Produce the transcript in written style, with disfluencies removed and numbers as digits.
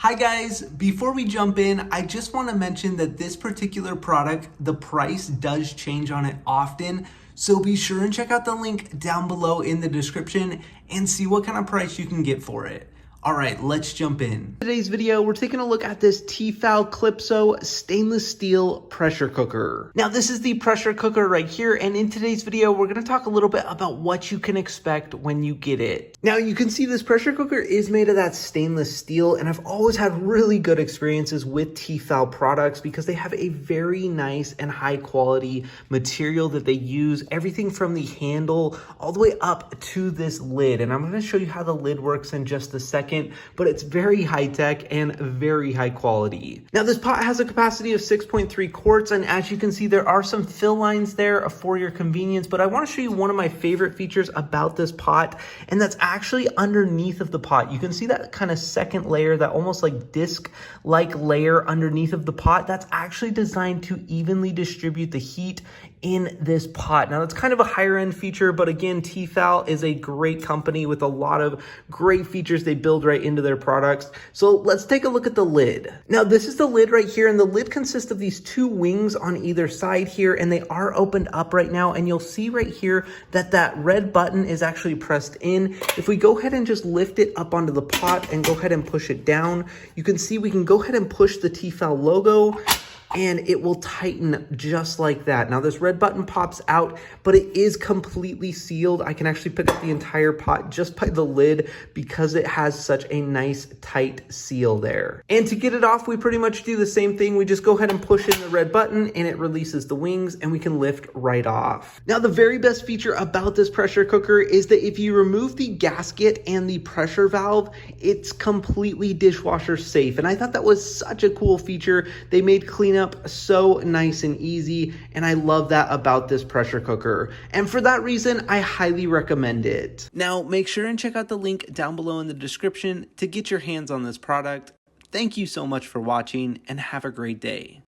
Hi guys, before we jump in, I just want to mention that this particular product, the price does change on it often. So be sure and check out the link down below in the description and see what kind of price you can get for it. All right, let's jump in. Today's video, we're taking a look at this T-fal Clipso stainless steel pressure cooker. Now, this is the pressure cooker right here, and in today's video, we're gonna talk a little bit about what you can expect when you get it. Now, you can see this pressure cooker is made of that stainless steel, and I've always had really good experiences with T-fal products because they have a very nice and high quality material that they use, everything from the handle all the way up to this lid. And I'm gonna show you how the lid works in just a second. But it's very high tech and very high quality. Now this pot has a capacity of 6.3 quarts, and as you can see, there are some fill lines there for your convenience, but I want to show you one of my favorite features about this pot, and that's actually underneath of the pot. You can see that kind of second layer, that almost like disc-like layer underneath of the pot. That's actually designed to evenly distribute the heat in this pot. Now that's kind of a higher end feature, but again, T-fal is a great company with a lot of great features they build right into their products. So let's take a look at the lid. Now this is the lid right here, and the lid consists of these two wings on either side here, and they are opened up right now, and you'll see right here that that red button is actually pressed in. If we go ahead and just lift it up onto the pot and go ahead and push it down, you can see we can go ahead and push the T-fal logo, and it will tighten just like that. Now this red button pops out, but it is completely sealed. I can actually pick up the entire pot just by the lid because it has such a nice tight seal there. And to get it off, we pretty much do the same thing. We just go ahead and push in the red button and it releases the wings and we can lift right off. Now the very best feature about this pressure cooker is that if you remove the gasket and the pressure valve, it's completely dishwasher safe. And I thought that was such a cool feature. They made cleanup so nice and easy, and I love that about this pressure cooker. And for that reason, I highly recommend it. Now, make sure and check out the link down below in the description to get your hands on this product. Thank you so much for watching, and have a great day.